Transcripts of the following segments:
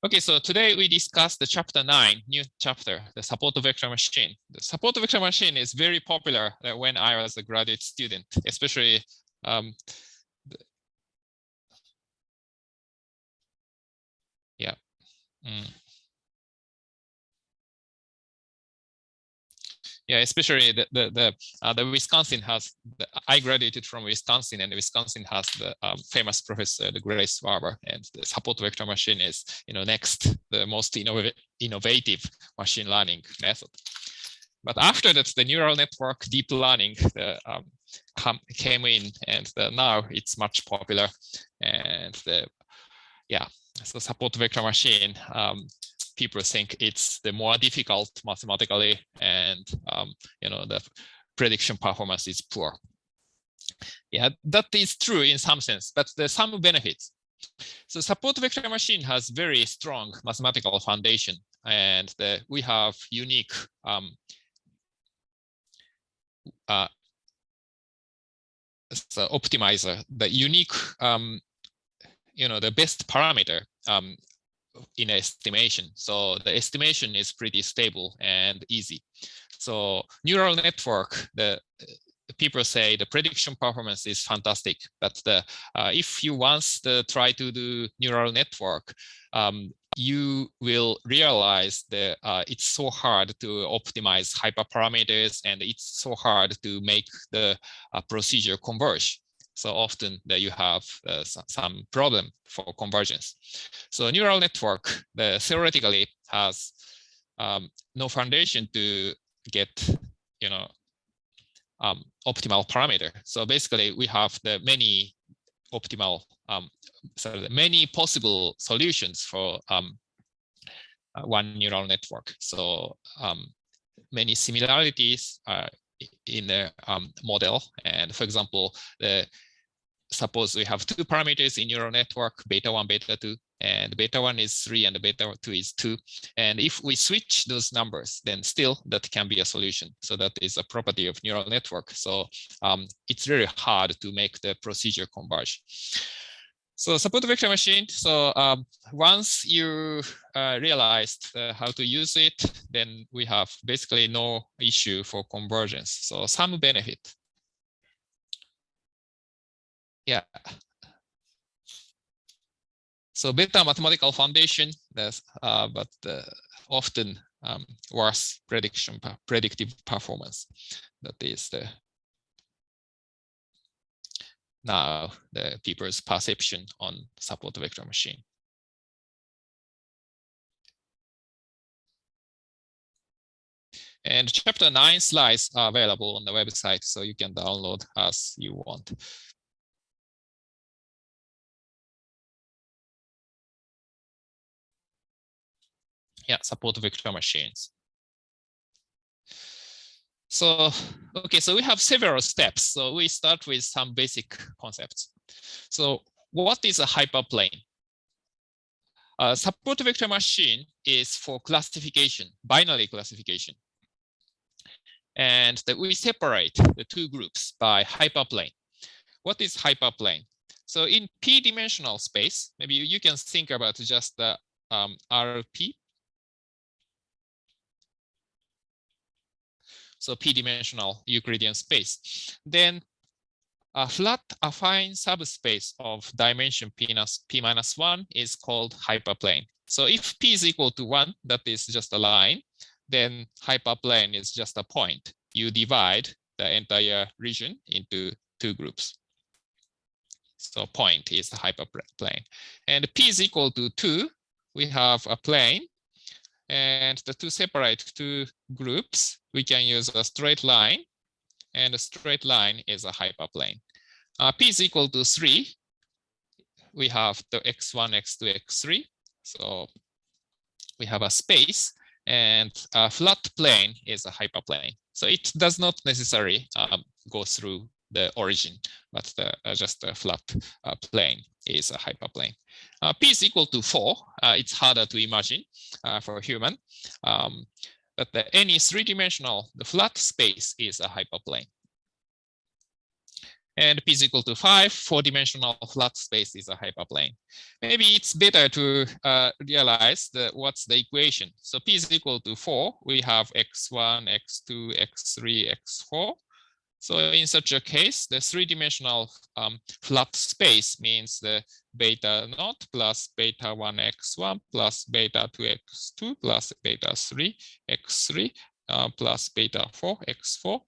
Okay, so today we discussed the chapter 9, new chapter, the support vector machine. The support vector machine is very popular when I was a graduate student, especially yeah. Yeah, especially the Wisconsin has. I graduated from Wisconsin, and Wisconsin has the famous professor, the Grace Barber, and the support vector machine is, next the most innovative machine learning method. But after that, the neural network deep learning came in, and now it's much popular. And so support vector machine. People think it's the more difficult mathematically, and the prediction performance is poor. Yeah, that is true in some sense, but there's some benefits. So support vector machine has very strong mathematical foundation, and we have unique so optimizer, the unique the best parameter in estimation. So the estimation is pretty stable and easy. So neural network, the people say the prediction performance is fantastic, but if you once try to do neural network, you will realize that it's so hard to optimize hyperparameters, and it's so hard to make the procedure converge. So often that you have some problem for convergence. So neural network theoretically has no foundation to get optimal parameter. So basically we have the many optimal many possible solutions for one neural network. So many similarities in the model. And for example, suppose we have two parameters in neural network, beta 1, beta 2, and beta 1 is 3 and beta 2 is 2. And if we switch those numbers, then still that can be a solution. So that is a property of neural network. So it's really hard to make the procedure converge. So support vector machine. So once you realized how to use it, then we have basically no issue for convergence. So some benefit. Yeah. So better mathematical foundation, but often worse predictive performance. That is now the people's perception on support vector machine. And chapter 9 slides are available on the website, so you can download as you want. Yeah, support vector machines. So, okay, so we have several steps. So we start with some basic concepts. So what is a hyperplane? Support vector machine is for classification, binary classification. And we separate the two groups by hyperplane. What is hyperplane? So in p-dimensional space, maybe you can think about just the RP. So p-dimensional Euclidean space. Then a flat affine subspace of dimension p-1 is called hyperplane. So if p is equal to 1, that is just a line, then hyperplane is just a point. You divide the entire region into two groups. So point is the hyperplane. And p is equal to 2, we have a plane. And to separate two groups, we can use a straight line. And a straight line is a hyperplane. P is equal to 3. We have the x1, x2, x3. So we have a space, and a flat plane is a hyperplane. So it does not necessarily go through the origin, but just a flat plane is a hyperplane. P is equal to 4. It's harder to imagine for a human, but any three-dimensional, the flat space is a hyperplane. and p is equal to 5, 4-dimensional flat space is a hyperplane. Maybe it's better to realize what's the equation. So p is equal to 4. We have x1, x2, x3, x4. So in such a case, the 3-dimensional flat space means the beta naught plus beta 1x1 plus beta 2x2 plus beta 3x3 plus beta 4x4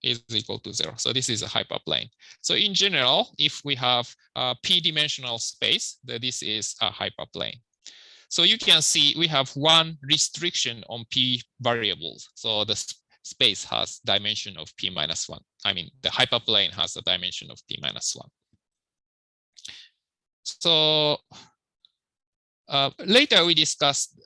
is equal to 0. So this is a hyperplane. So in general, if we have a p-dimensional space, this is a hyperplane. So you can see we have one restriction on p variables. So the space has dimension of p minus 1. I mean, the hyperplane has a dimension of p minus 1. So later we discussed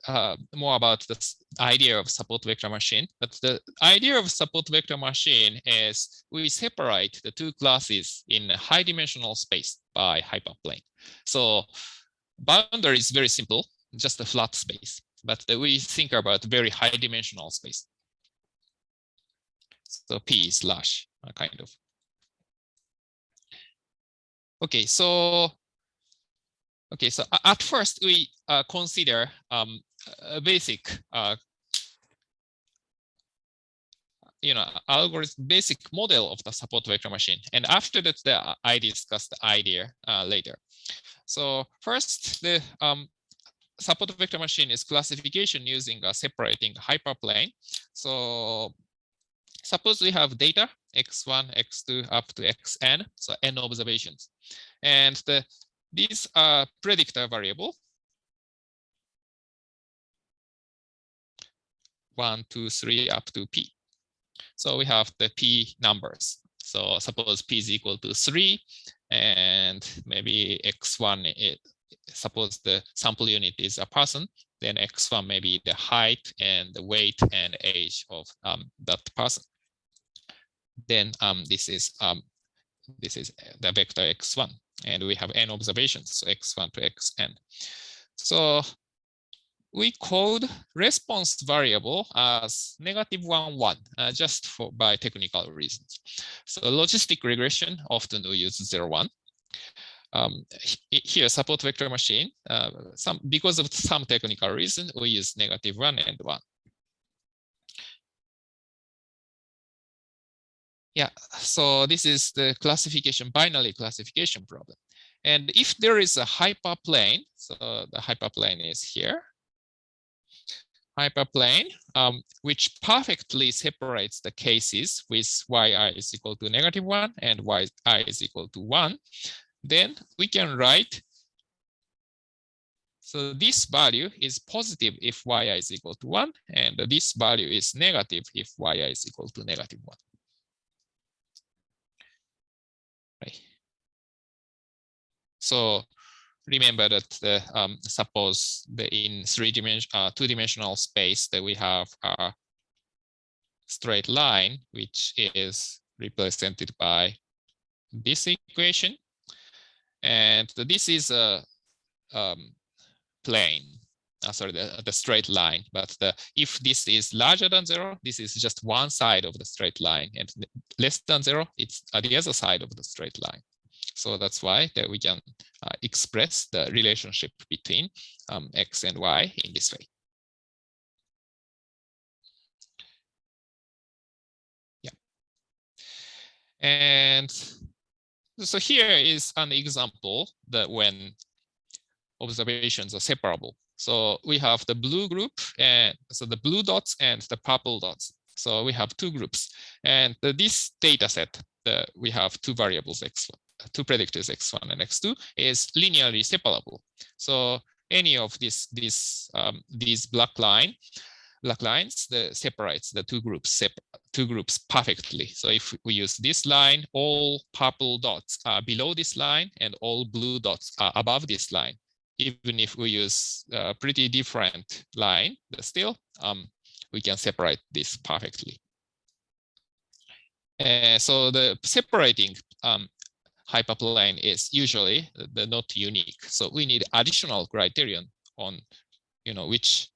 more about the idea of support vector machine. But the idea of support vector machine is we separate the two classes in a high dimensional space by hyperplane. So boundary is very simple, just a flat space. But we think about very high dimensional space. So P is large, kind of. Okay, so at first we consider a basic, algorithm, basic model of the support vector machine, and after that, I discuss the idea later. So first, the support vector machine is classification using a separating hyperplane. So suppose we have data x1, x2 up to xn, so n observations, and these are predictor variable 1, 2, 3 up to p. So we have the p numbers. So suppose p is equal to 3, and maybe x1, suppose the sample unit is a person, then x1 may be the height and the weight and age of that person. Then this is the vector x1, and we have n observations, so x1 to xn. So we code response variable as -1, 1, just by technical reasons. So logistic regression, often we use 0, 1. Here, support vector machine, because of some technical reason, we use -1 and 1. Yeah, so this is the classification, binary classification problem. And if there is a hyperplane, so the hyperplane is here, hyperplane, which perfectly separates the cases with yi is equal to -1 and yi is equal to 1, then we can write, so this value is positive if yi is equal to 1, and this value is negative if yi is equal to -1. Right. So remember that suppose in 2-dimensional space that we have a straight line, which is represented by this equation, and this is a plane. Sorry, the straight line. But if this is larger than 0, this is just one side of the straight line, and less than 0, it's the other side of the straight line. So that's why that we can express the relationship between x and y in this way. Yeah. And so here is an example that when observations are separable. So we have the blue group, and so the blue dots and the purple dots. So we have two groups, and this data set, we have two variables x1, two predictors x1 and x2 is linearly separable. So any of these black lines separates the two groups perfectly. So if we use this line, all purple dots are below this line, and all blue dots are above this line. Even if we use a pretty different line, but still we can separate this perfectly. So the separating hyperplane is usually not unique. So we need additional criterion on which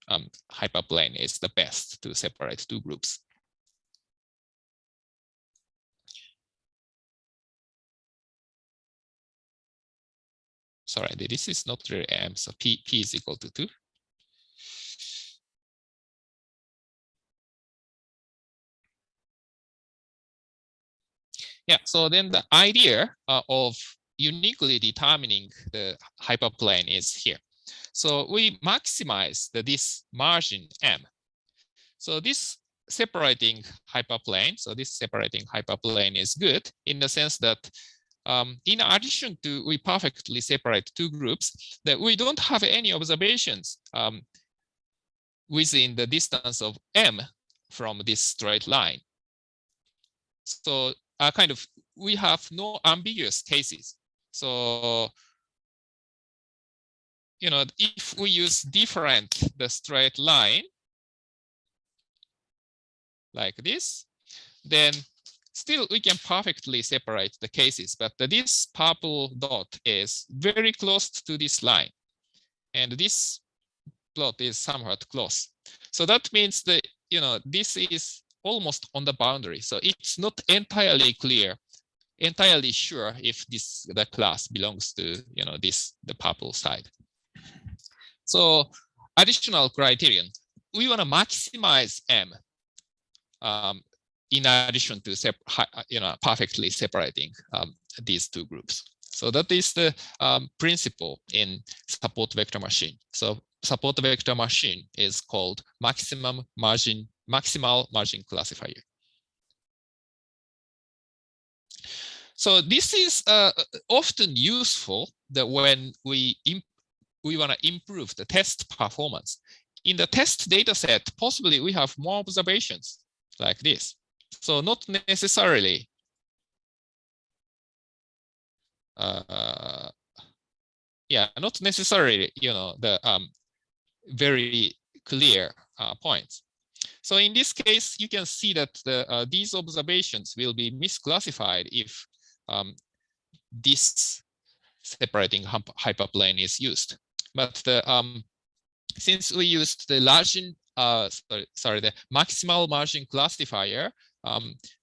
hyperplane is the best to separate two groups. sorry, this is not really m, so p is equal to 2. Yeah, so then the idea of uniquely determining the hyperplane is here. So we maximize this margin m. So this separating hyperplane, is good in the sense that in addition to we perfectly separate two groups, that we don't have any observations within the distance of m from this straight line. So we have no ambiguous cases. So if we use the straight line like this, then still we can perfectly separate the cases, but this purple dot is very close to this line, and this plot is somewhat close. So that means that this is almost on the boundary. So it's not entirely sure if the class belongs to the purple side. So additional criterion, we want to maximize m in addition to perfectly separating these two groups. So that is the principle in support vector machine. So support vector machine is called maximal margin classifier. So this is often useful that when we want to improve the test performance. In the test data set, possibly we have more observations like this. So not necessarily the very clear points. So in this case, you can see that these observations will be misclassified if this separating hyperplane is used. But since we used the the maximal margin classifier,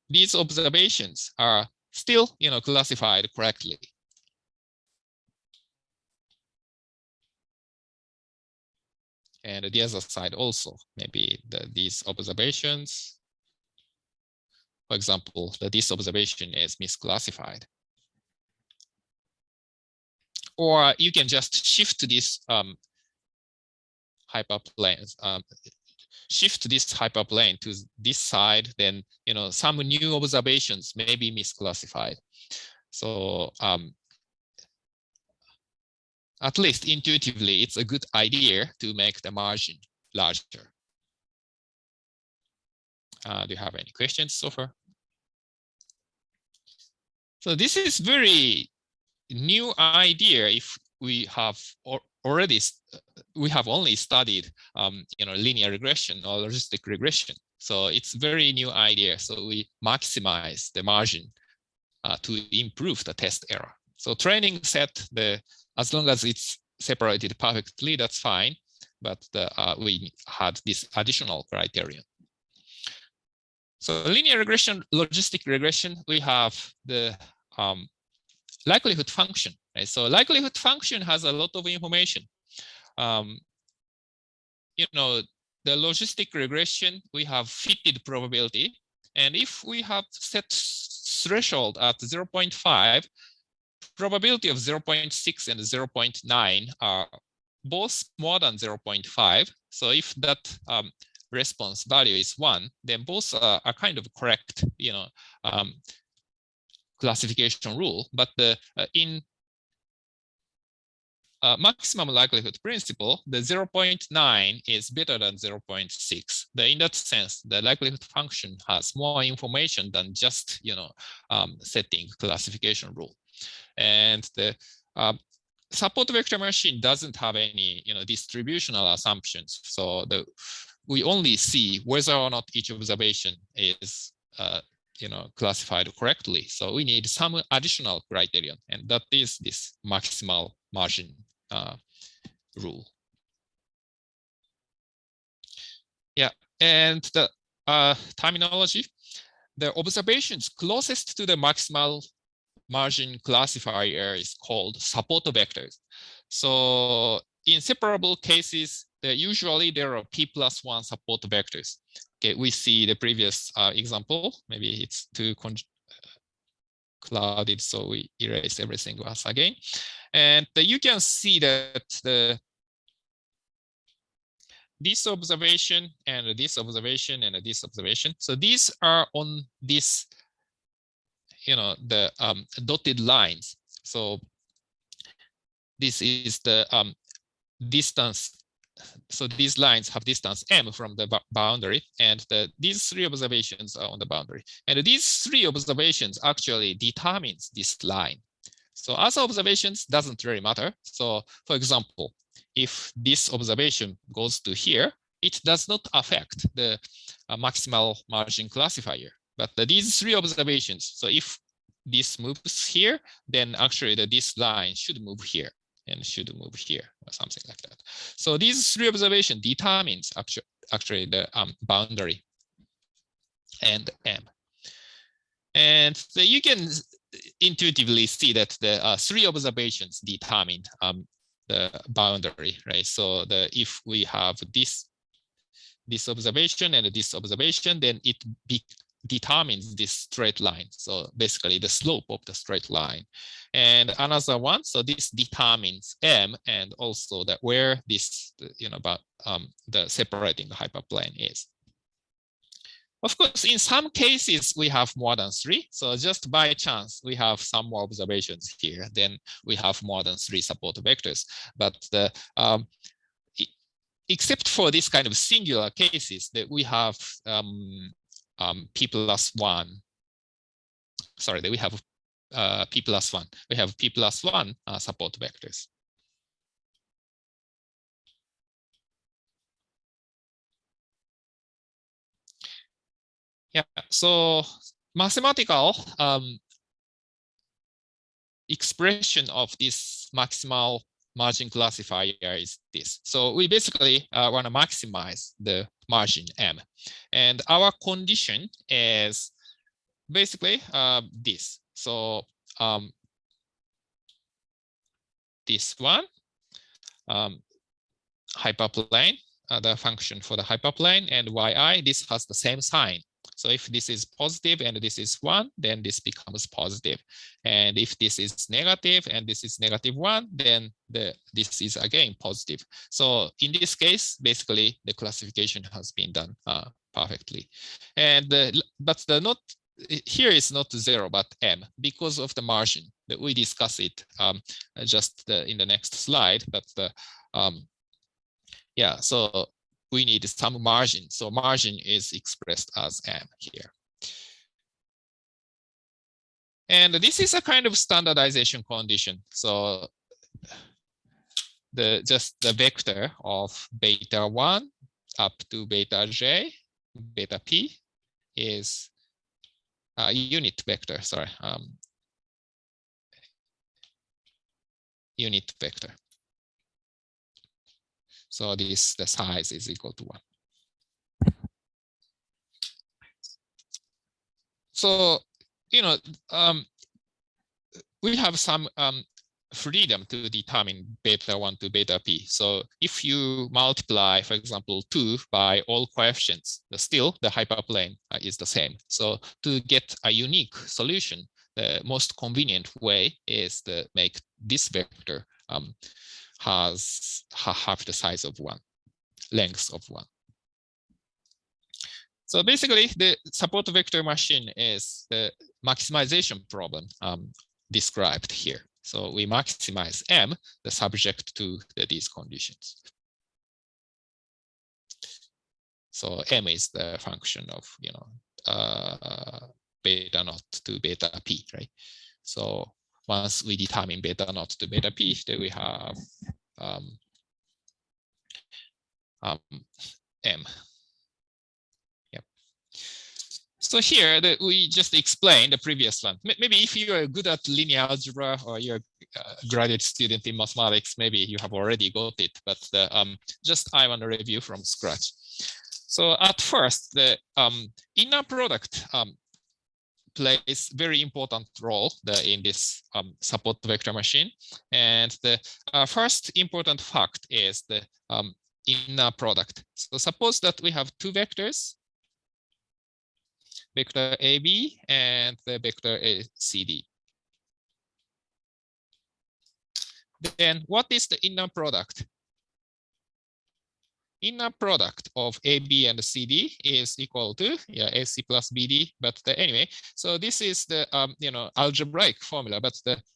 these observations are still classified correctly. And the other side also, maybe these observations, for example, this observation is misclassified. Or you can just shift this hyperplane, to this side, then some new observations may be misclassified. So at least intuitively, it's a good idea to make the margin larger. Do you have any questions so far? So this is very new idea if we have only studied linear regression or logistic regression. So it's very new idea. So we maximize the margin to improve the test error. So training set, as long as it's separated perfectly, that's fine. But we had this additional criterion. So linear regression, logistic regression, we have the likelihood function. Right? So likelihood function has a lot of information. The logistic regression, we have fitted probability. And if we have set threshold at 0.5, probability of 0.6 and 0.9 are both more than 0.5. So if that response value is 1, then both are kind of correct, classification rule. But in maximum likelihood principle, the 0.9 is better than 0.6. In that sense, the likelihood function has more information than just setting classification rule. And the support vector machine doesn't have any distributional assumptions. So we only see whether or not each observation is classified correctly. So we need some additional criterion, and that is this maximal margin rule. Yeah, and the terminology, the observations closest to the maximal margin classifier is called support vectors. So in separable cases, usually there are p+1 support vectors. Okay, we see the previous example. Maybe it's too clouded, so we erase everything once again. And you can see that this observation and this observation and this observation. So these are on this, the dotted lines. So this is the distance. So these lines have distance m from the boundary, and these three observations are on the boundary. And these three observations actually determines this line. So other observations doesn't really matter. So for example, if this observation goes to here, it does not affect the maximal margin classifier. But these three observations, so if this moves here, then actually this line should move here and should move here or something like that. So these three observations determines actually the boundary and m. And so you can intuitively see that the three observations determine the boundary, right? So if we have this observation and this observation, then it determines this straight line. So basically the slope of the straight line. And another one, so this determines m and also where this, the separating hyperplane is. Of course, in some cases, we have more than three. So just by chance, we have some more observations here. Then we have more than three support vectors. But except for this kind of singular cases, that we have p+1. Sorry, that we have p+1. We have p+1 support vectors. Yeah, so mathematical expression of this maximal margin classifier is this. So we basically want to maximize the margin m. And our condition is basically this. So this one, hyperplane, the function for the hyperplane, and yi, this has the same sign. So if this is positive and this is 1, then this becomes positive. And if this is negative and this is -1, then this is again positive. So in this case, basically the classification has been done perfectly. And but here is not 0, but m, because of the margin that we discuss it just in the next slide. But yeah, so we need some margin. So margin is expressed as m here. And this is a kind of standardization condition. So just the vector of beta 1 up to beta j, beta p is a unit vector, sorry, unit vector. So the size is equal to 1. So, we have some freedom to determine beta 1 to beta p. So if you multiply, for example, 2 by all coefficients, still the hyperplane is the same. So to get a unique solution, the most convenient way is to make this vector has half the size of 1, length of 1. So basically, the support vector machine is the maximization problem described here. So we maximize m, the subject to these conditions. So m is the function of beta naught to beta p, right? So once we determine beta naught to beta p, then we have m. Yep. So here we just explained the previous one. Maybe if you are good at linear algebra or you're a graduate student in mathematics, maybe you have already got it. But just I want to review from scratch. So at first, the inner product plays very important role in this support vector machine. And the first important fact is the inner product. So suppose that we have two vectors, vector AB and the vector CD. Then what is the inner product? Inner product of AB and CD is equal to AC plus BD. But anyway, so this is the algebraic formula. But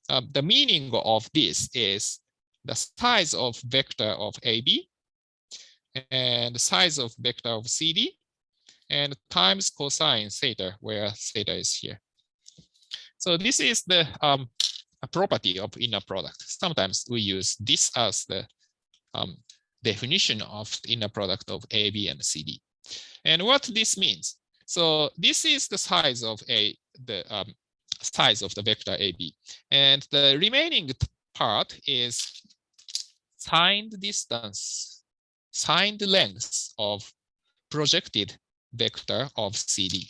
the meaning of this is the size of vector of AB and the size of vector of CD and times cosine theta, where theta is here. So this is the a property of inner product. Sometimes we use this as the definition of the inner product of AB and CD. And what this means, so this is the size of the size of the vector AB, and the remaining part is signed distance, signed length of projected vector of CD.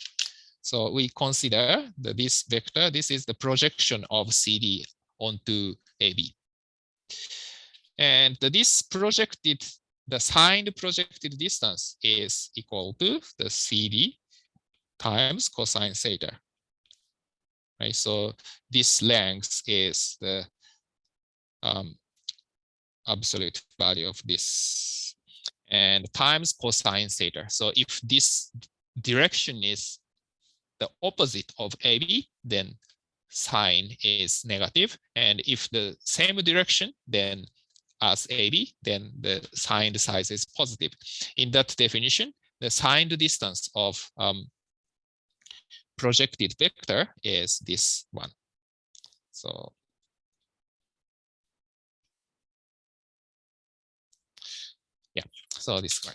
So we consider that this vector, this is the projection of CD onto AB. And this projected, the signed projected distance is equal to the CD times cosine theta. Right? So this length is the absolute value of this, and times cosine theta. So if this direction is the opposite of AB, then sine is negative. And if the same direction then as AB, then the signed size is positive. In that definition, the signed distance of projected vector is this one. So yeah, so this way.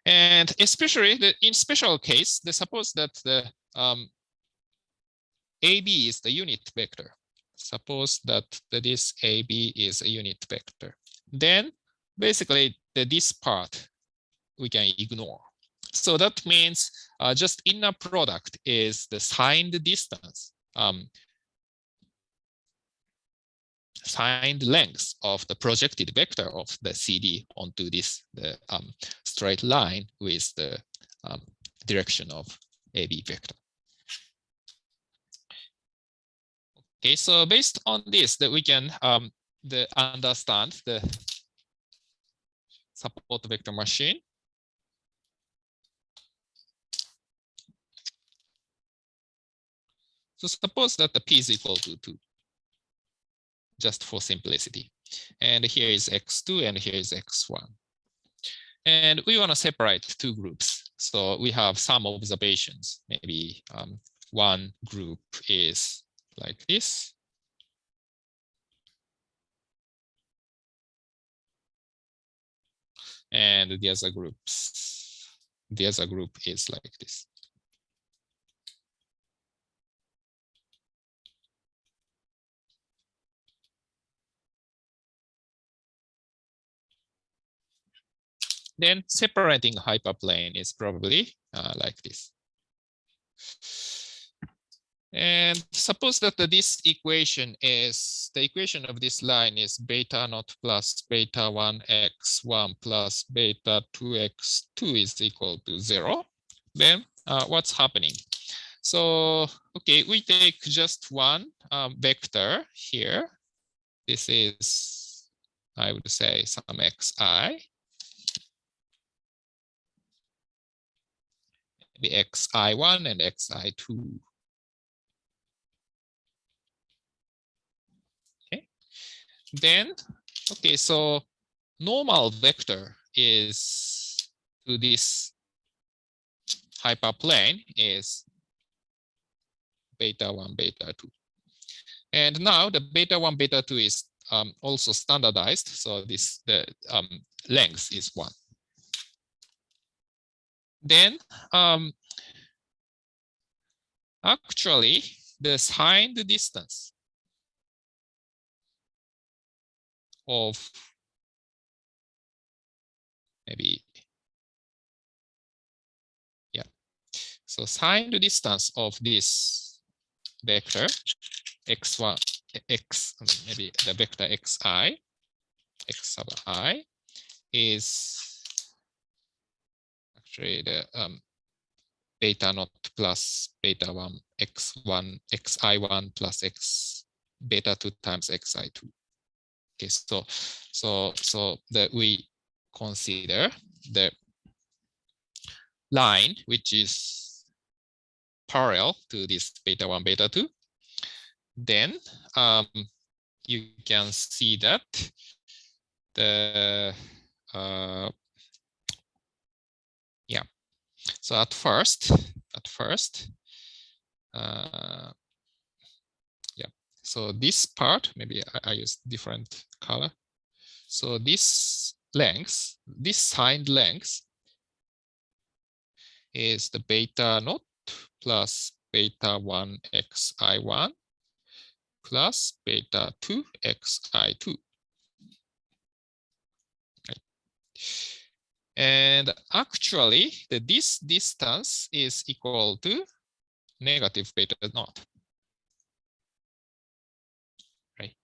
And especially in special case, suppose that the AB is the unit vector. Suppose that this AB is a unit vector. Then basically this part we can ignore. So that means just inner product is the signed distance, signed length of the projected vector of the CD onto this straight line with the direction of AB vector. Okay, so based on this, that we can understand the support vector machine. So suppose that the P is equal to 2, just for simplicity. And here is X2 and here is X1. And we want to separate two groups. So we have some observations. Maybe one group is like this. And the other group is like this. Then separating hyperplane is probably like this. And suppose that this equation is, the equation of this line is beta naught plus beta 1 x1 plus beta 2 x2 is equal to 0. Then what's happening? So, okay, we take just one vector here. This is, I would say, some xi. The xi1 and xi2. Okay. Then, okay, so normal vector is to this hyperplane is beta 1, beta 2. And now the beta 1, beta 2 is also standardized. So this the length is 1. Then actually the signed distance of maybe, yeah. So signed distance of this vector x1 x maybe the vector xi x sub I is actually the beta naught plus beta 1 x1 xi1 plus x beta 2 times xi2. Okay, so that we consider the line which is parallel to this beta 1 beta 2, then you can see that the yeah, so at first yeah, so this part, maybe I use different color. So this length, this signed length is the beta naught plus beta 1 xi1 plus beta 2 xi2. Right. And actually, this distance is equal to negative beta naught. Right.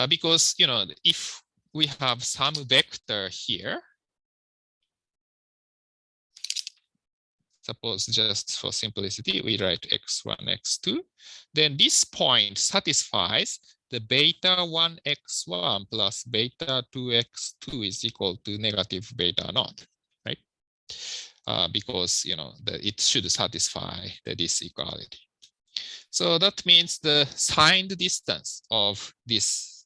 Because, you know, if we have some vector here, suppose just for simplicity, we write x1, x2, then this point satisfies the beta 1 x1 plus beta 2 x2 is equal to negative beta naught, right? Because, you know, it should satisfy this equality. So that means the signed distance of this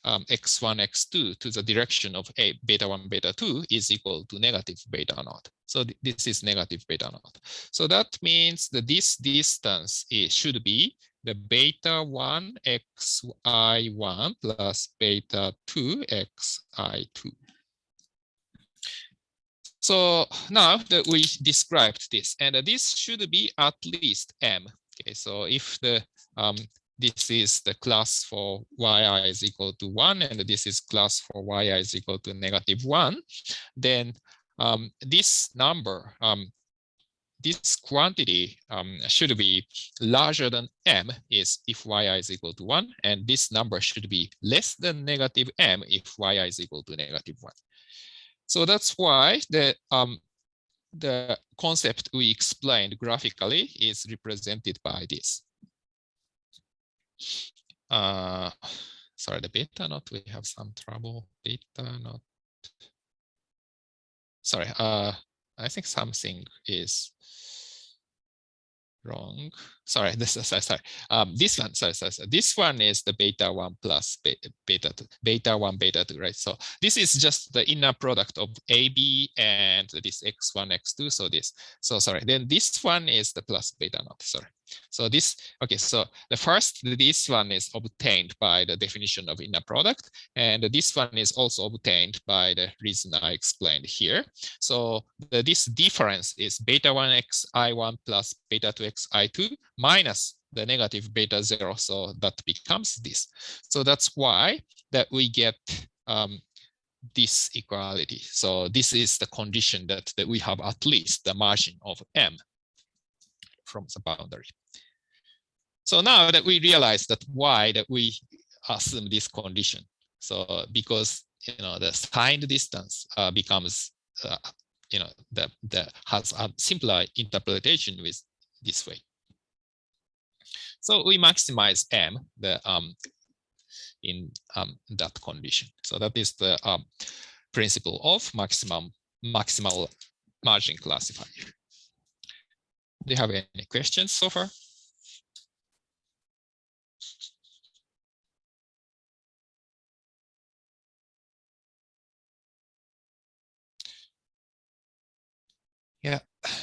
x1, x2 to the direction of a beta 1, beta 2 is equal to negative beta naught. So this is negative beta naught. So that means that this distance should be the beta 1 xi1 plus beta 2 xi2. So now that we described this, and this should be at least m. Okay, so if the this is the class for yi is equal to 1, and this is class for yi is equal to -1, then this number, this quantity should be larger than m is if yi is equal to 1, and this number should be less than -m if yi is equal to -1. So that's why the concept we explained graphically is represented by this. Sorry, the beta naught, we have some trouble. Beta naught. Sorry, I think something is wrong. Sorry, this is sorry. This one, sorry. This one is the beta 1 plus beta 2, beta 1, beta 2, right? So this is just the inner product of AB and this x1, x2. So this, so sorry. Then this one is the plus beta naught. Sorry. So this, okay, so the first, this one is obtained by the definition of inner product, and this one is also obtained by the reason I explained here. So this difference is beta 1 xi1 plus beta 2 xi2 minus the negative beta 0, so that becomes this. So that's why that we get this equality. So this is the condition that we have at least the margin of m from the boundary. So now that we realize that why that we assume this condition. So because, you know, the signed distance becomes, you know, the has a simpler interpretation with this way. So we maximize m in that condition. So that is the principle of maximal margin classifier. Do you have any questions so far? Yeah,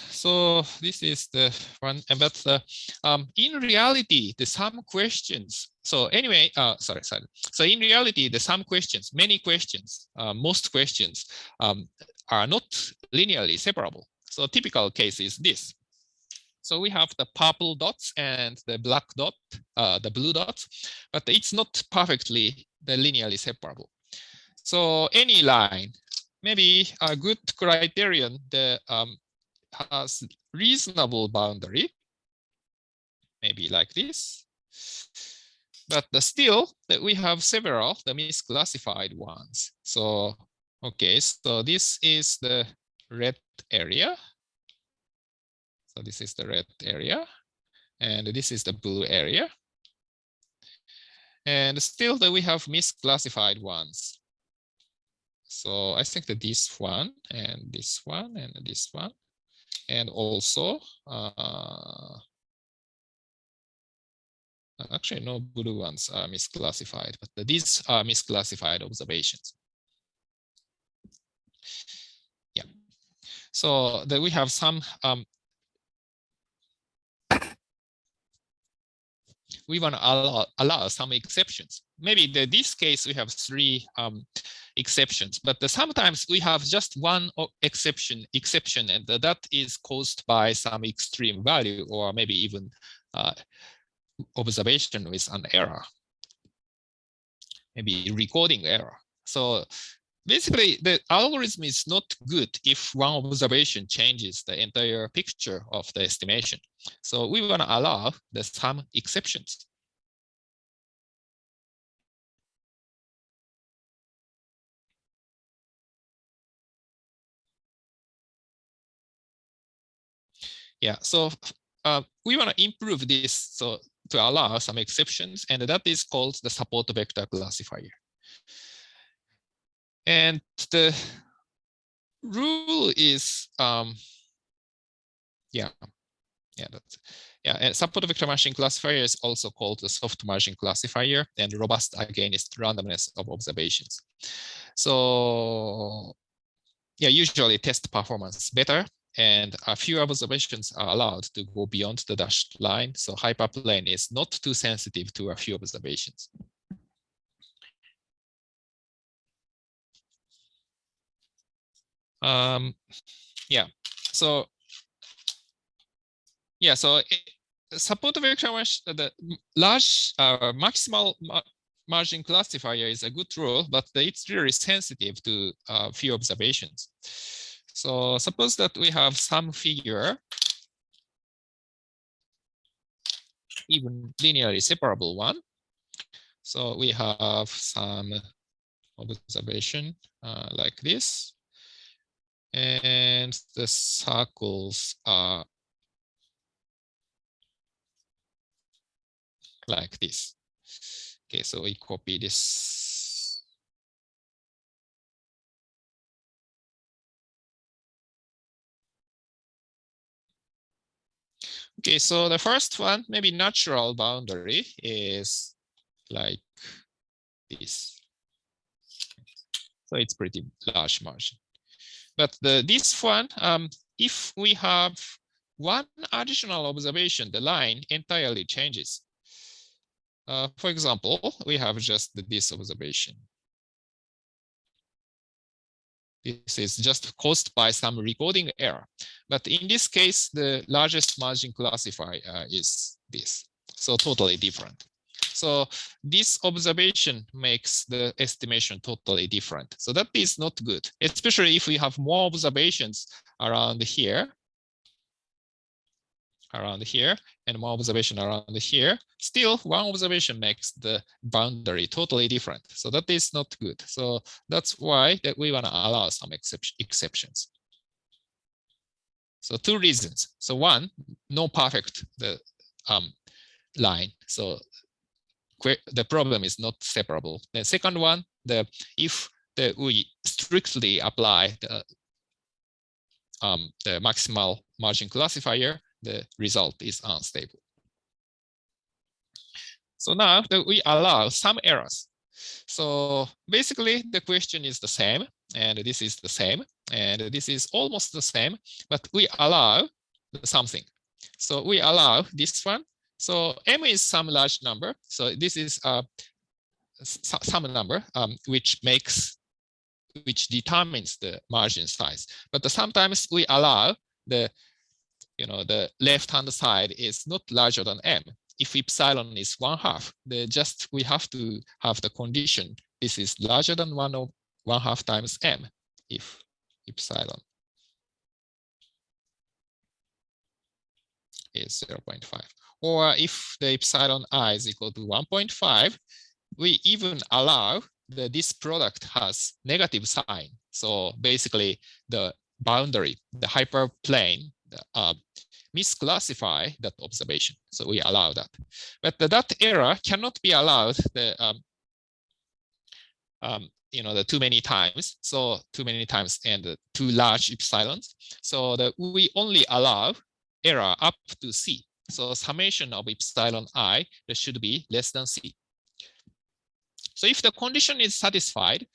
so this is the one, but in reality, the some questions. So anyway, sorry. So in reality, the some questions, many questions, most questions are not linearly separable. So typical case is this. So we have the purple dots and the black dot, the blue dots, but it's not perfectly linearly separable. So any line, maybe a good criterion, the has reasonable boundary, maybe like this. But still, we have several the misclassified ones. So, okay, so this is the red area. So this is the red area, and this is the blue area. And still that we have misclassified ones. So I think that this one and this one and this one, and also actually no blue ones are misclassified, but these are misclassified observations. Yeah. So that we have some we want to allow some exceptions. Maybe in this case we have 3 exceptions, but sometimes we have just one exception, and that is caused by some extreme value, or maybe even observation with an error, maybe recording error. So basically, the algorithm is not good if one observation changes the entire picture of the estimation. So we want to allow some exceptions. Yeah, so we want to improve this so to allow some exceptions, and that is called the support vector classifier. And the rule is, and support vector margin classifier is also called the soft margin classifier and robust against randomness of observations. So yeah, usually test performance better, and a few observations are allowed to go beyond the dashed line. So hyperplane is not too sensitive to a few observations. Yeah, so support vector the large maximal margin classifier is a good rule, but it's really sensitive to few observations. So suppose that we have some figure, even linearly separable one. So we have some observation like this, and the circles are like this. Okay, so we copy this. Okay, so the first one, maybe natural boundary is like this. So it's pretty large margin. But this one, if we have one additional observation, the line entirely changes. For example, we have just this observation. This is just caused by some recording error. But in this case, the largest margin classifier is this. So totally different. So this observation makes the estimation totally different. So that is not good, especially if we have more observations around here, and more observation around here. Still, one observation makes the boundary totally different. So that is not good. So that's why that we want to allow some exceptions. So 2 reasons. So one, no perfect line. So the problem is not separable. The second one, if we strictly apply the maximal margin classifier, the result is unstable. So now we allow some errors. So basically the question is the same, and this is the same, and this is almost the same, but we allow something. So we allow this one. So m is some large number. So this is some number which determines the margin size. But sometimes we allow the left-hand side is not larger than m. If epsilon is 1/2, we have to have the condition this is larger than 1/2 times m if epsilon is 0.5. Or if the epsilon I is equal to 1.5, we even allow this product has negative sign. So basically the boundary, the hyperplane, misclassify that observation. So we allow that. But that error cannot be allowed the too many times. So too many times and too large epsilons. So we only allow error up to C. So summation of epsilon I that should be less than C. So if the condition is satisfied,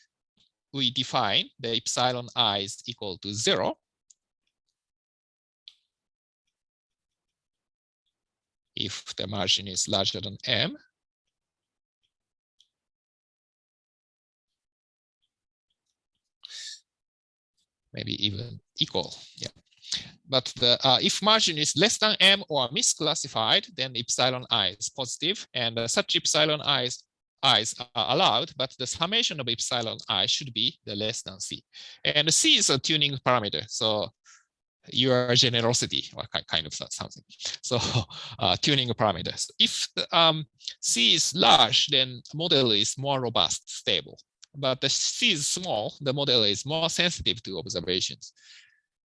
we define the epsilon I is equal to 0. If the margin is larger than M. Maybe even equal, yeah. But if margin is less than M or misclassified, then epsilon I is positive, and such epsilon I's are allowed, but the summation of epsilon I should be the less than C. And C is a tuning parameter, so your generosity or kind of something. So tuning parameters. If C is large, then model is more robust, stable. But the C is small, the model is more sensitive to observations.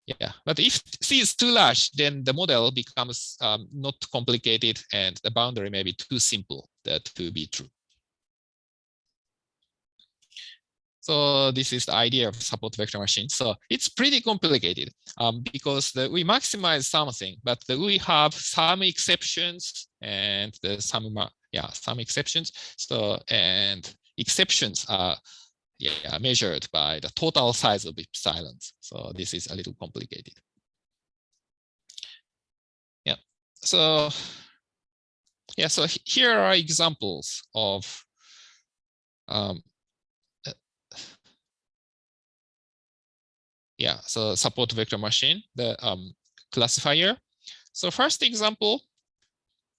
Yeah, but if C is too large, then the model becomes not complicated and the boundary may be too simple to be true. So this is the idea of support vector machine. So it's pretty complicated because we maximize something, but we have some exceptions and some exceptions. So and exceptions are measured by the total size of epsilons. So this is a little complicated. Yeah. So so here are examples of so support vector machine, the classifier. So first example,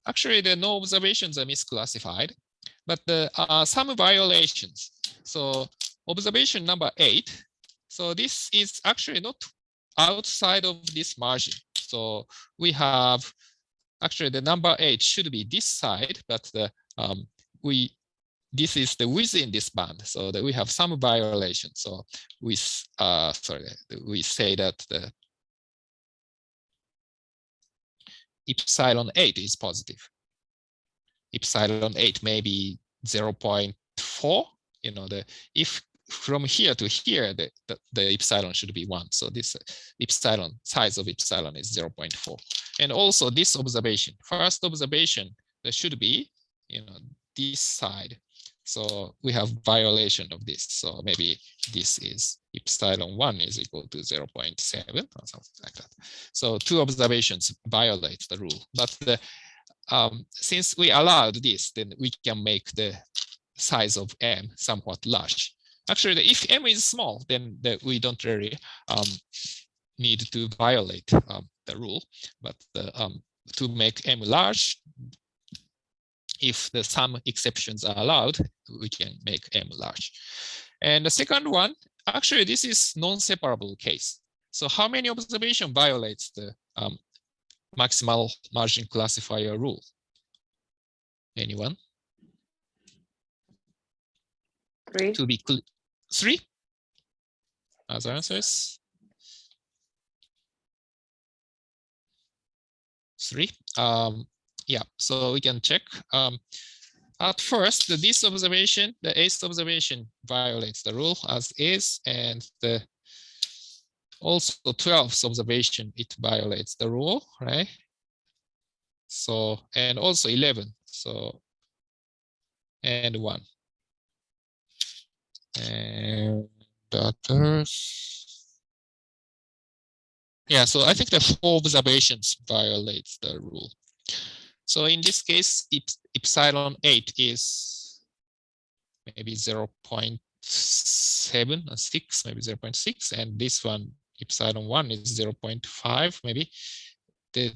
actually the no observations are misclassified, but some violations. So observation number 8. So this is actually not outside of this margin. So we have actually the number 8 should be this side, but this is the within this band, so that we have some violation. So we say that the epsilon 8 is positive. Epsilon 8 may be 0.4. If from here to here the epsilon should be 1. So this epsilon size of epsilon is 0.4. And also this observation, first observation, there should be this side. So we have violation of this. So maybe this is epsilon 1 is equal to 0.7 or something like that. So 2 observations violate the rule. But since we allowed this, then we can make the size of M somewhat large. Actually, if M is small, then we don't really need to violate the rule. But to make M large, if some exceptions are allowed, we can make M large. And the second one, actually, this is non-separable case. So how many observation violates the maximal margin classifier rule? Anyone? 3. To be clear, 3? Other answers? 3. Yeah, so we can check. At first, this observation, the 8th observation violates the rule as is, and also 12th observation, it violates the rule, right? So, and also 11, so, and 1. And others. Yeah, so I think the 4 observations violates the rule. So in this case, epsilon 8 is maybe 0.7 or 6, maybe 0.6, and this one, epsilon 1 is 0.5, maybe. The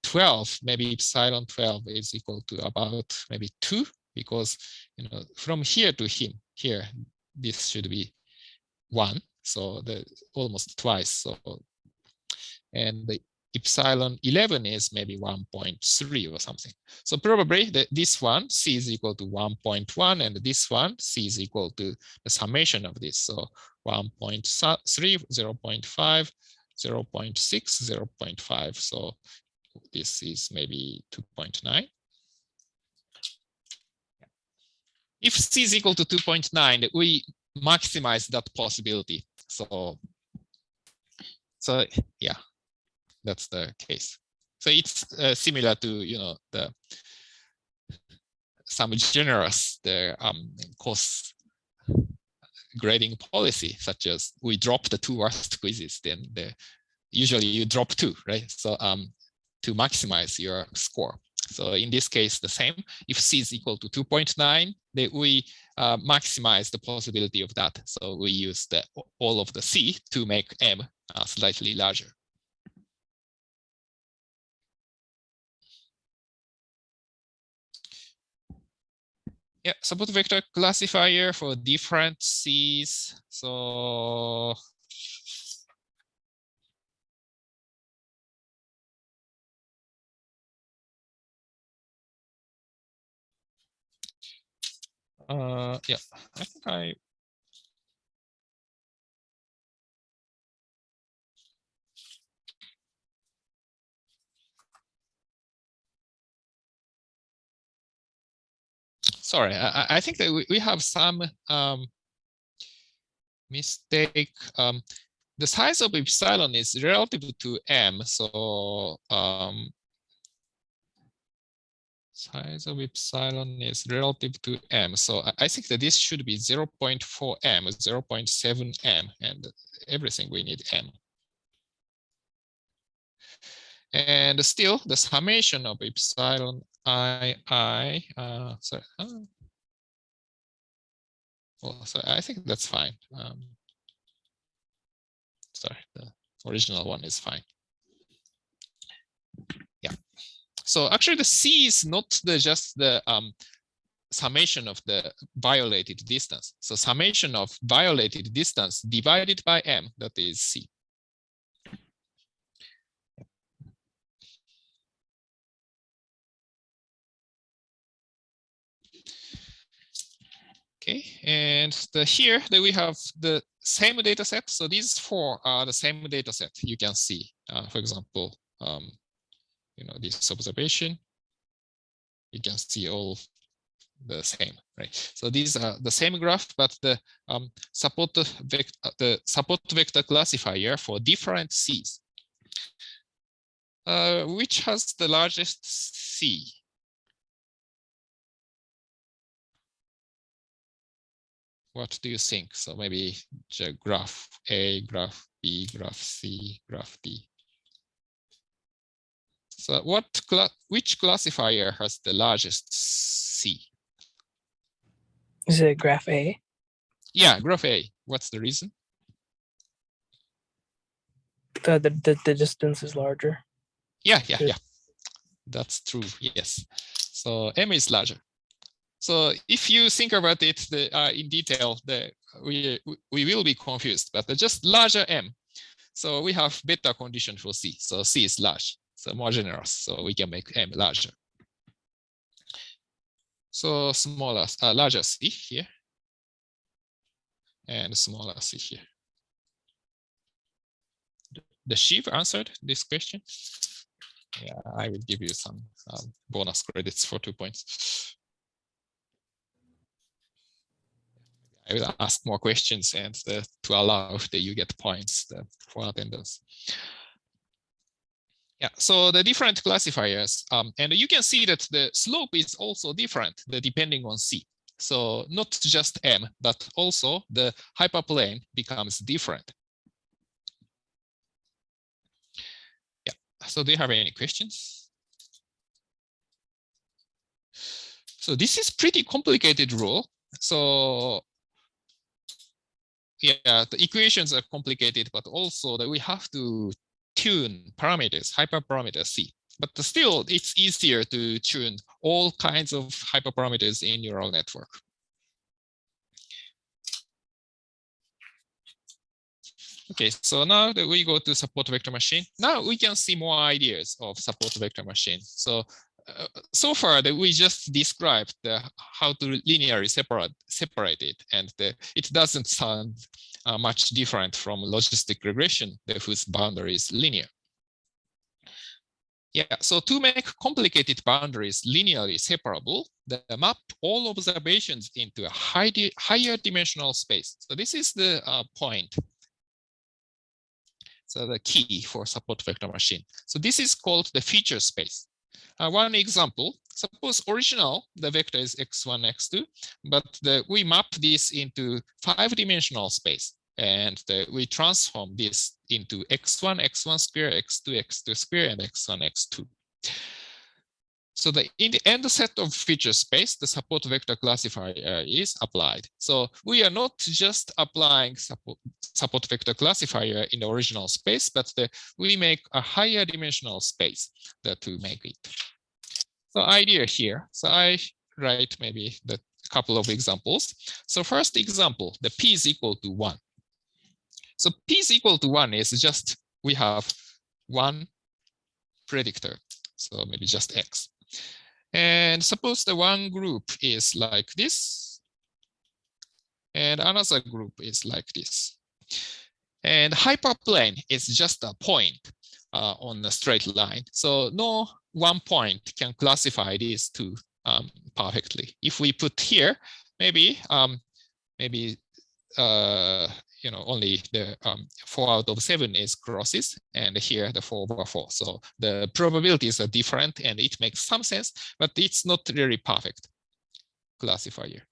12, maybe epsilon 12 is equal to about maybe 2, because from here to here, this should be 1, so almost twice. So, and the epsilon 11 is maybe 1.3 or something. So probably this one, C is equal to 1.1, and this one, C is equal to the summation of this. So 1.3, 0.5, 0.6, 0.5. So this is maybe 2.9. If C is equal to 2.9, we maximize that possibility. So yeah, that's the case. So it's similar to some generous course grading policy, such as we drop the 2 worst quizzes, then usually you drop 2, right? So to maximize your score. So in this case, the same. If C is equal to 2.9, then we maximize the possibility of that. So we use all of the C to make M slightly larger. Yeah, support vector classifier for different C's. So yeah, I think sorry, I think that we have some mistake. The size of epsilon is relative to M, so size of epsilon is relative to M. So I think that this should be 0.4 M, 0.7 M, and everything we need M. And still, the summation of epsilon sorry. Well, so I think that's fine. Sorry, the original one is fine. Yeah. So actually, the C is not just the summation of the violated distance. So summation of violated distance divided by M, that is C. Okay, and here that we have the same data set. So these 4 are the same data set. You can see, for example, this observation. You can see all the same, right? So these are the same graph, but the support vector classifier for different C's. Which has the largest C? What do you think? So maybe graph A, graph B, graph C, graph D. So which classifier has the largest C? Is it graph A? Yeah, graph A. What's the reason? The distance is larger. Yeah. That's true. Yes. So M is larger. So if you think about it in detail, we will be confused. But just larger M. So we have better condition for C. So C is large, so more generous. So we can make M larger. So larger C here, and smaller C here. The Shiv answered this question. Yeah, I will give you some bonus credits for 2 points. I will ask more questions and to allow that you get points for attendance. Yeah, so the different classifiers, and you can see that the slope is also different depending on C. So not just M, but also the hyperplane becomes different. Yeah, so do you have any questions? So this is pretty complicated rule. So yeah, the equations are complicated, but also that we have to tune parameters, hyperparameter C. But still, it's easier to tune all kinds of hyperparameters in neural network. Okay, so now that we go to support vector machine, now we can see more ideas of support vector machine. So so far that we just described how to linearly separate it, and it doesn't sound much different from logistic regression, whose boundary is linear. Yeah, so to make complicated boundaries linearly separable, the map all observations into a higher dimensional space. So this is the point. So the key for support vector machine. So this is called the feature space. One example, suppose the vector is x1, x2, but we map this into 5-dimensional space. And we transform this into x1, x1 square, x2, x2 square, and x1, x2. So in the end set of feature space, the support vector classifier is applied. So we are not just applying support vector classifier in the original space, but we make a higher dimensional space to make it. So idea here. So I write maybe the couple of examples. So first example, the p is equal to 1. So p is equal to 1 is just we have one predictor. So maybe just x. And suppose the one group is like this, and another group is like this. And hyperplane is just a point on the straight line. So no one point can classify these two perfectly. If we put here, maybe only the 4 out of 7 is crosses, and here the 4/4. So the probabilities are different, and it makes some sense, but it's not really perfect classifier.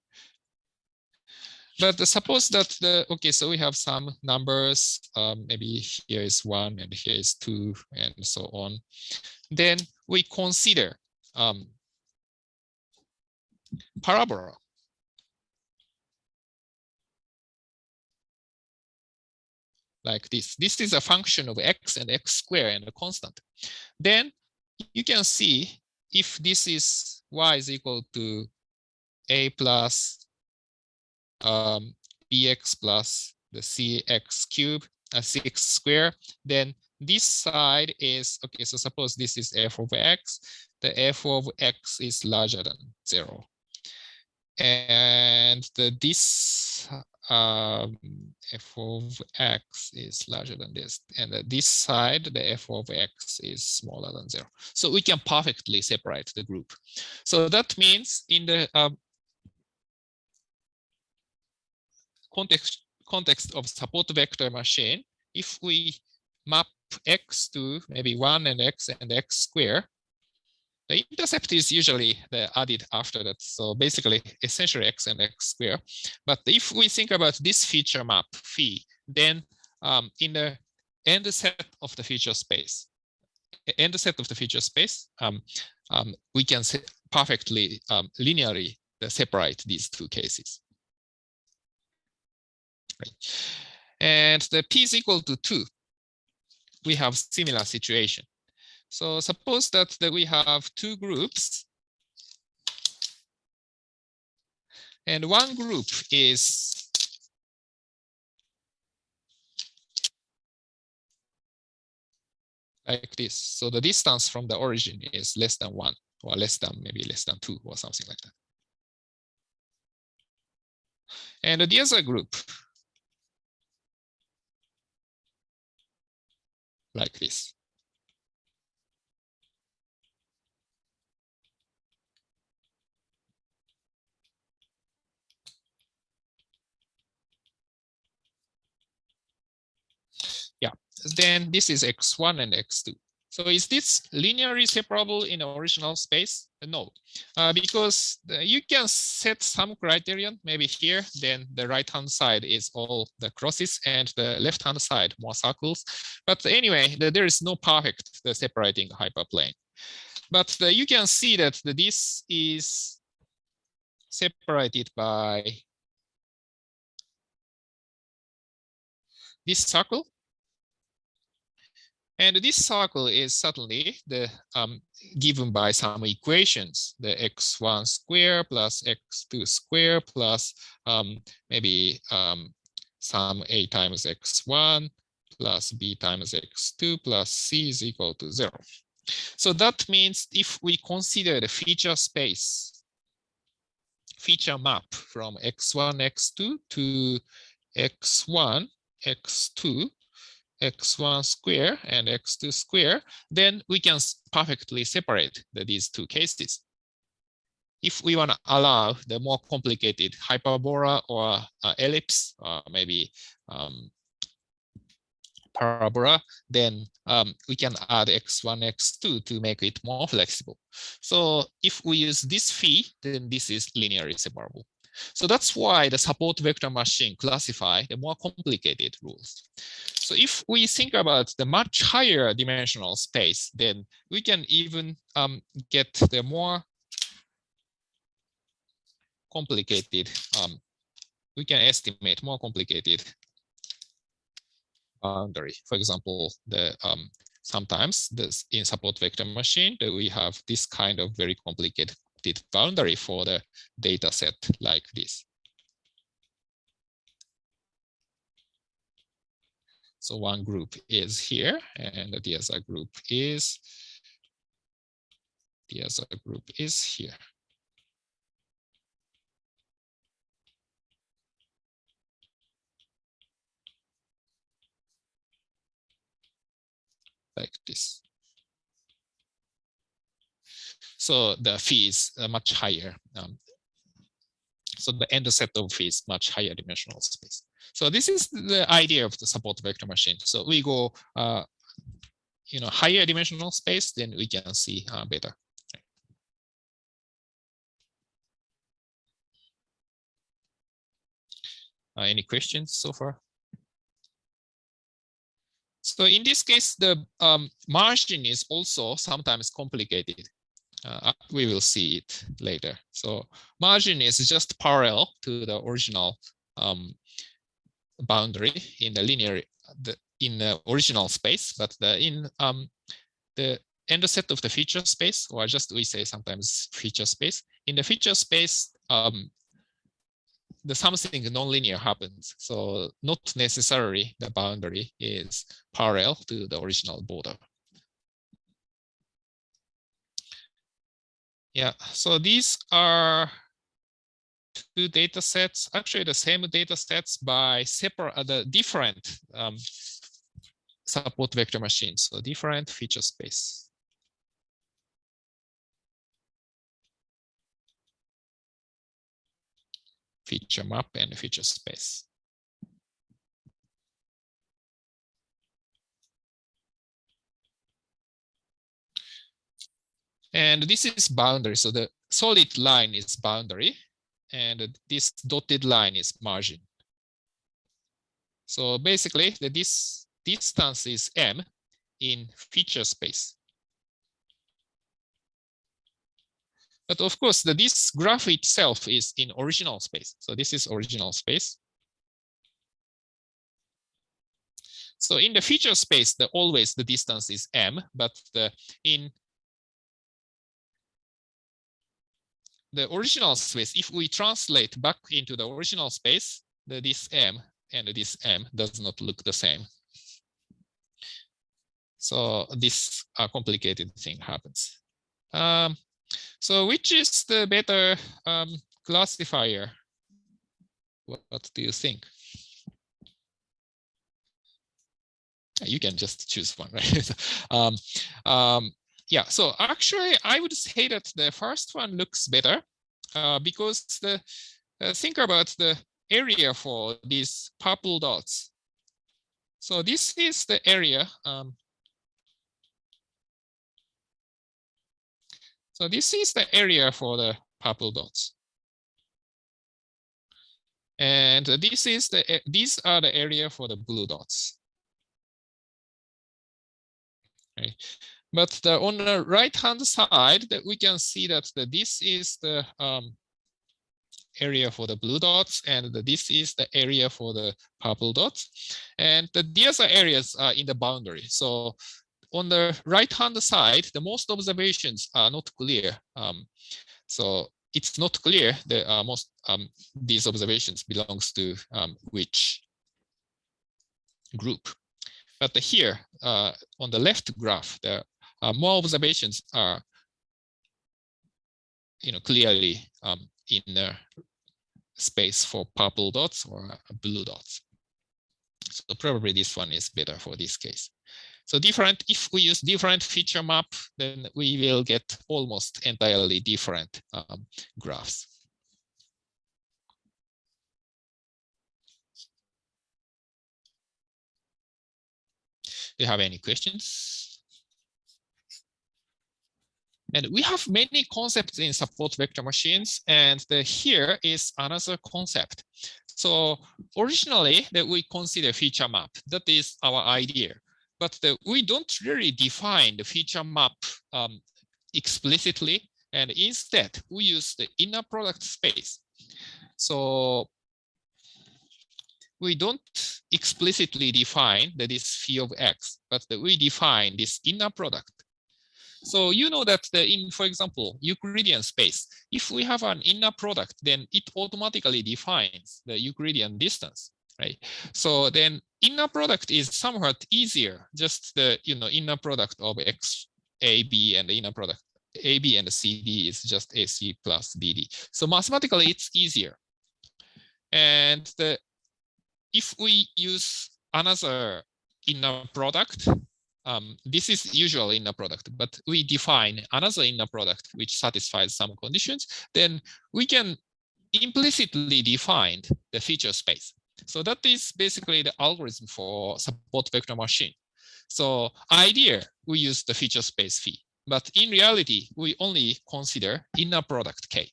But suppose that okay, so we have some numbers. Maybe here is 1, and here is 2, and so on. Then we consider parabola. Like this. This is a function of x and x squared and a constant. Then you can see if this is y is equal to a plus bx plus the cx cube, 6 square, then this side is, okay, so suppose this is f of x, the f of x is larger than 0. And this f of x is larger than this, and this side, the f of x is smaller than 0. So we can perfectly separate the group. So that means in the context of support vector machine, if we map x to maybe 1 and x square, the intercept is usually added after that. So basically, essentially x and x square. But if we think about this feature map phi, then in the end set of the feature space, we can perfectly linearly separate these two cases. Right. And the p is equal to 2. We have similar situation. So suppose that we have two groups, and one group is like this. So the distance from the origin is less than 1, or maybe less than 2, or something like that. And the other group, like this. Yeah, then this is x1 and x2. So is this linearly separable in the original space? No, because you can set some criterion, maybe here, then the right-hand side is all the crosses and the left-hand side more circles. But anyway, there is no perfect separating hyperplane. But you can see that this is separated by this circle. And this circle is certainly given by some equations, the x1 square plus x2 square plus maybe some a times x1 plus b times x2 plus c is equal to 0. So that means if we consider the feature space, feature map from x1, x2 to x1, x2, x1 square and x2 square, then we can perfectly separate these two cases. If we want to allow the more complicated hyperbola or ellipse, or maybe parabola, then we can add x1, x2 to make it more flexible. So if we use this phi, then this is linearly separable. So that's why the support vector machine classify the more complicated rules. So if we think about the much higher dimensional space, then we can even get the more complicated, we can estimate more complicated boundary. For example, sometimes this in support vector machine that we have this kind of very complicated boundary for the data set like this. So one group is here and the other group is here. Like this. So the phi is much higher. So the end set of phi is much higher dimensional space. So this is the idea of the support vector machine. So we go, higher dimensional space, then we can see better. Any questions so far? So in this case, the margin is also sometimes complicated. We will see it later. So margin is just parallel to the original boundary in the linear, in the original space, but in the end set of the feature space, or just we say sometimes feature space. In the feature space, the something nonlinear happens. So not necessarily the boundary is parallel to the original border. Yeah, so these are two data sets, actually the same data sets by separate, the different support vector machines, so different feature space. Feature map and feature space. And this is boundary. So the solid line is boundary and this dotted line is margin. So basically this distance is M in feature space. But of course, this graph itself is in original space. So this is original space. So in the feature space, always the distance is M, but in the original space, if we translate back into the original space, this M and this M does not look the same. So this complicated thing happens. So which is the better classifier? What do you think? You can just choose one, right? Yeah, so actually I would say that the first one looks better because think about the area for these purple dots. So this is the area. So this is the area for the purple dots. And these are the area for the blue dots. Right. But on the right-hand side, that we can see that this is the area for the blue dots, and this is the area for the purple dots. And the other areas are in the boundary. So on the right-hand side, the most observations are not clear. So it's not clear that these observations belongs to which group. But here on the left graph, there are more observations are clearly in the space for purple dots or blue dots. So probably this one is better for this case. So if we use different feature map, then we will get almost entirely different graphs. Do you have any questions? And we have many concepts in support vector machines, and here is another concept. So originally that we consider feature map, that is our idea, but we don't really define the feature map explicitly, and instead we use the inner product space. So we don't explicitly define that is phi of x, but we define this inner product. So you know that in, for example, Euclidean space, if we have an inner product, then it automatically defines the Euclidean distance, right? So then inner product is somewhat easier, just the inner product of x, a, b, and the inner product AB and CD is just AC plus BD. So mathematically, it's easier. And if we use another inner product, this is usually inner product, but we define another inner product which satisfies some conditions, then we can implicitly define the feature space. So that is basically the algorithm for support vector machine. So idea, we use the feature space phi, but in reality, we only consider inner product K.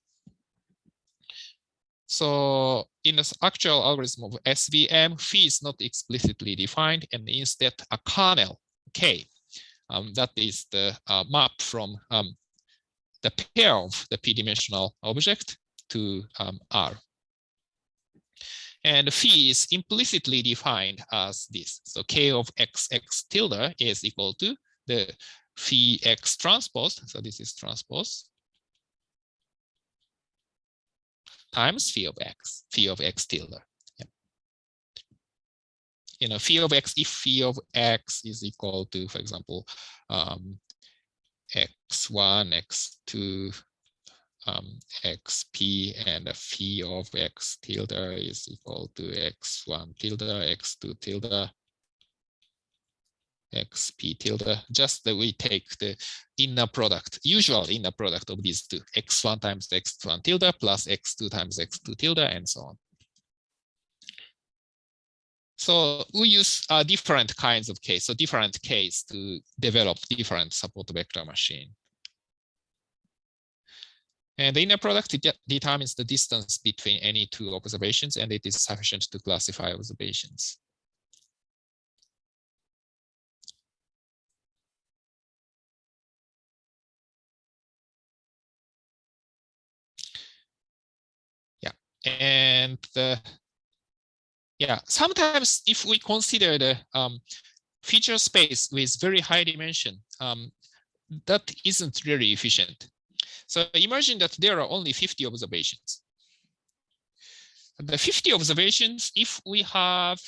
So in the actual algorithm of SVM, phi is not explicitly defined, and instead a kernel K. That is the map from the pair of the p-dimensional object to R. And phi is implicitly defined as this. So K of x tilde is equal to the phi x transpose. So this is transpose times phi of x tilde. Yeah. Phi of x, if phi of x is equal to, for example, x1, x2, xp, and the phi of x tilde is equal to x1 tilde, x2 tilde, xp tilde. Just that we take the inner product, usual inner product of these two, x1 times x1 tilde plus x2 times x2 tilde, and so on. So we use different kinds of case, so different case to develop different support vector machine. And the inner product determines the distance between any two observations, and it is sufficient to classify observations. Yeah, and sometimes if we consider the feature space with very high dimension, that isn't really efficient. So imagine that there are only 50 observations. The 50 observations, if we have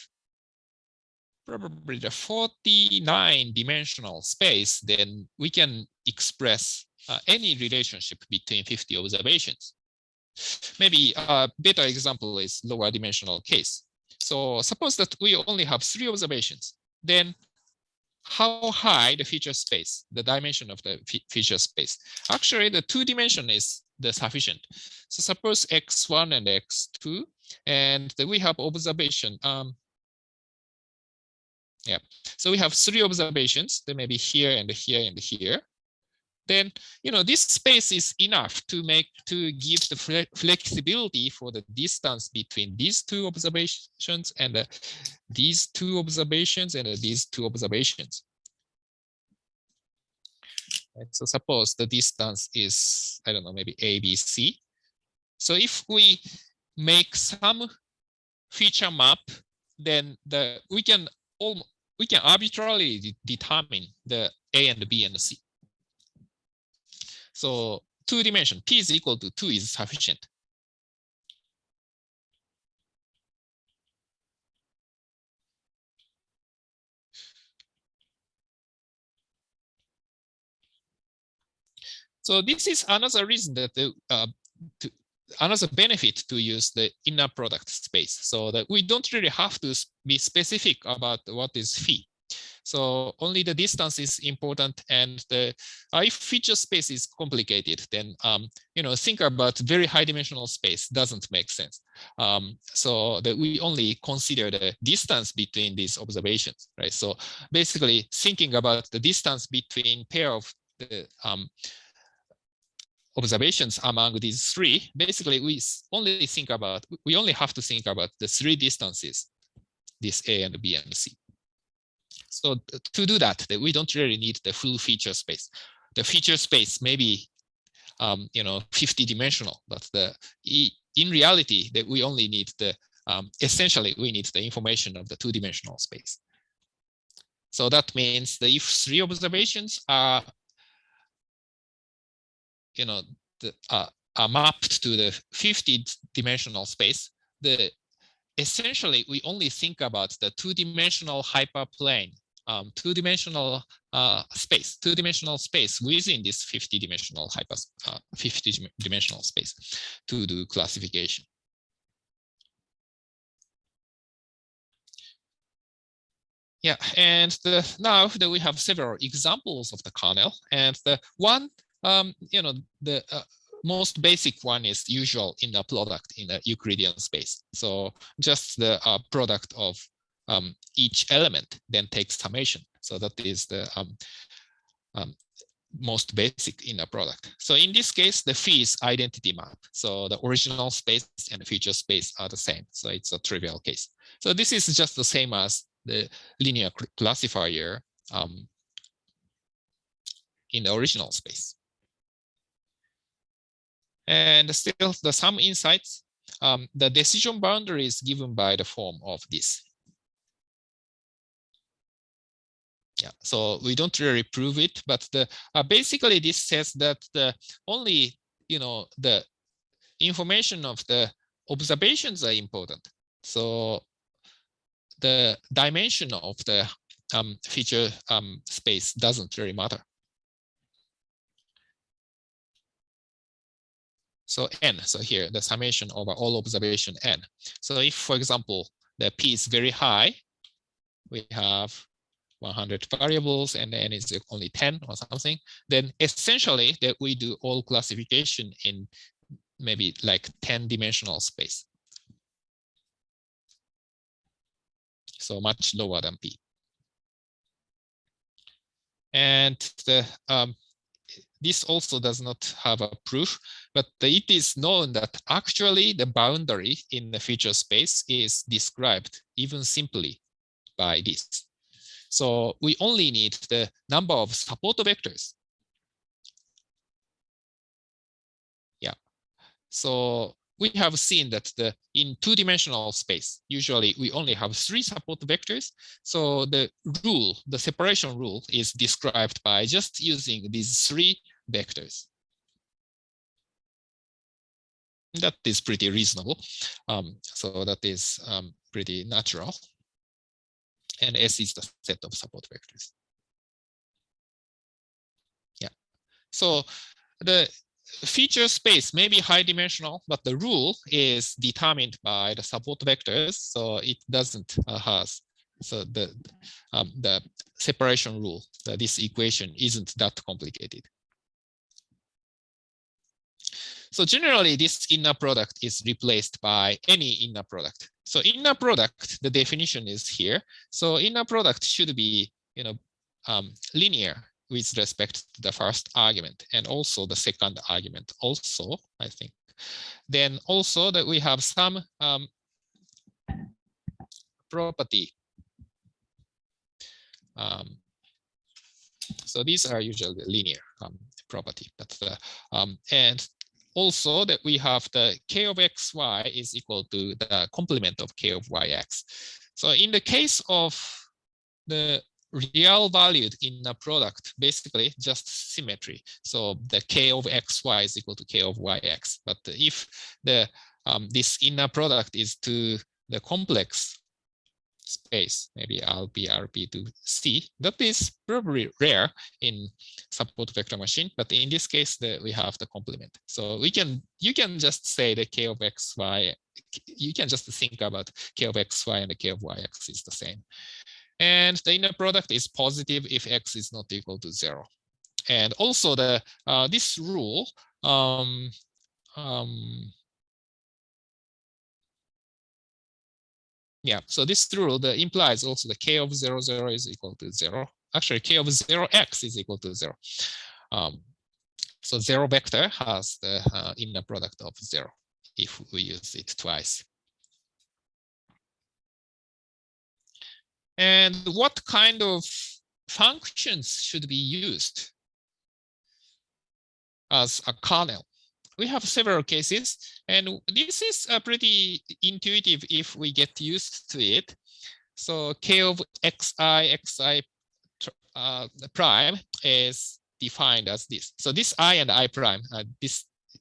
probably the 49-dimensional space, then we can express any relationship between 50 observations. Maybe a better example is lower dimensional case. So suppose that we only have 3 observations, then how high the feature space, the dimension of the feature space? Actually, the 2-dimension is the sufficient. So suppose x1 and x2, and we have observation. Yeah, so we have 3 observations. There may be here and here and here. Then this space is enough to give the flexibility for the distance between these 2 observations and these 2 observations and these 2 observations. Right, so suppose the distance is, I don't know, maybe ABC. So if we make some feature map, then we can arbitrarily determine the A and B and C. So 2-dimension, P is equal to 2 is sufficient. So this is another reason that another benefit to use the inner product space, so that we don't really have to be specific about what is phi. So only the distance is important, and if feature space is complicated, then think about very high dimensional space doesn't make sense. So that we only consider the distance between these observations, right? So basically, thinking about the distance between pair of the observations among these three, basically we only have to think about the three distances, this A and B and C. So to do that, we don't really need the full feature space. The feature space may be 50 dimensional, but in reality that we only need the essentially we need the information of the two-dimensional space. So that means that if three observations are are mapped to the 50-dimensional space, essentially we only think about the two-dimensional hyperplane, two-dimensional space within this 50-dimensional 50-dimensional space to do classification. Yeah, and now that we have several examples of the kernel, and the one the most basic one is usual inner product in the Euclidean space. So just the product of each element, then takes summation. So that is the most basic inner product. So in this case, the phi is identity map. So the original space and the future space are the same. So it's a trivial case. So this is just the same as the linear classifier in the original space. And still some insights, the decision boundary is given by the form of this. Yeah, so we don't really prove it, but basically this says that only the information of the observations are important. So the dimension of the feature space doesn't really matter. So n, so here the summation over all observation n. So if, for example, the p is very high, we have 100 variables and n is only 10 or something, then essentially that we do all classification in maybe like 10-dimensional space. So much lower than p. And this also does not have a proof, but it is known that actually the boundary in the feature space is described even simply by this. So we only need the number of support vectors. Yeah. So we have seen that in two-dimensional space, usually we only have 3 support vectors. So the rule, the separation rule, is described by just using these 3 vectors. That is pretty reasonable. So that is pretty natural. And S is the set of support vectors. Yeah. So the feature space may be high dimensional, but the rule is determined by the support vectors. So it doesn't has. So the separation rule, this equation isn't that complicated. So generally, this inner product is replaced by any inner product. So inner product, the definition is here. So inner product should be, linear with respect to the first argument and also the second argument also, I think. Then also that we have some property. So these are usually linear property, but and also that we have the k of xy is equal to the complement of k of yx. So in the case of the real valued inner product, basically just symmetry. So the k of xy is equal to k of yx. But if the this inner product is to the complex space, maybe RB, RB to C. That is probably rare in support vector machine, but in this case, we have the complement. So you can just say the K of X, Y, you can just think about K of X, Y and the K of Y, X is the same. And the inner product is positive if X is not equal to 0. And also this rule, yeah, so this rule implies also the K of 0, 0 is equal to 0. Actually, K of 0x is equal to 0. So 0 vector has the inner product of 0 if we use it twice. And what kind of functions should be used as a kernel? We have several cases, and this is pretty intuitive if we get used to it. So K of xi prime is defined as this. So this I and I prime,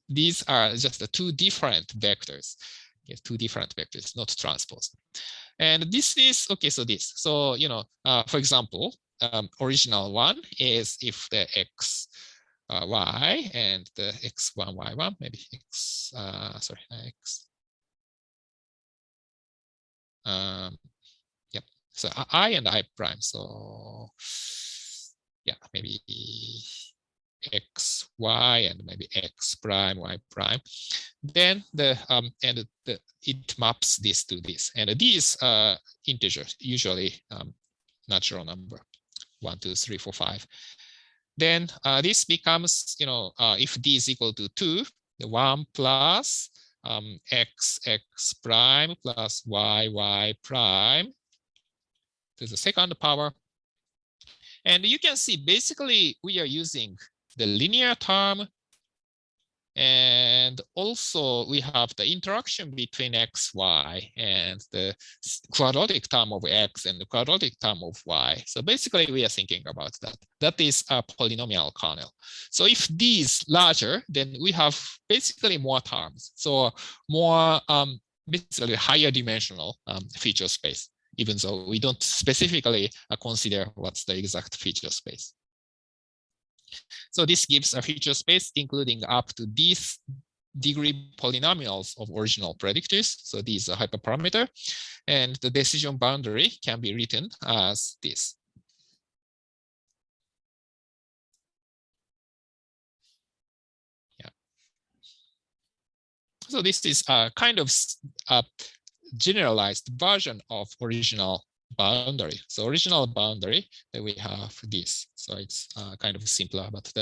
these are just the two different vectors. Yes, two different vectors, not transposed. And this is, okay, so this. So, for example, original one is if the x y and the x1 y1 maybe x x yep, so I and I prime, so yeah, maybe x y and maybe x prime y prime, then it maps this to this, and these integers usually natural number 1 2 3 4 5. Then this becomes, if d is equal to 2, the 1 plus x prime plus y prime to the second power. And you can see basically we are using the linear term, and also we have the interaction between x, y, and the quadratic term of x and the quadratic term of y. So basically we are thinking about that. That is a polynomial kernel. So if d is larger, then we have basically more terms. So more basically higher dimensional feature space, even though we don't specifically consider what's the exact feature space. So this gives a feature space including up to these degree polynomials of original predictors. So these are hyperparameter, and the decision boundary can be written as this. Yeah. So this is a kind of a generalized version of original boundary. So original boundary that we have this. So it's kind of simpler, but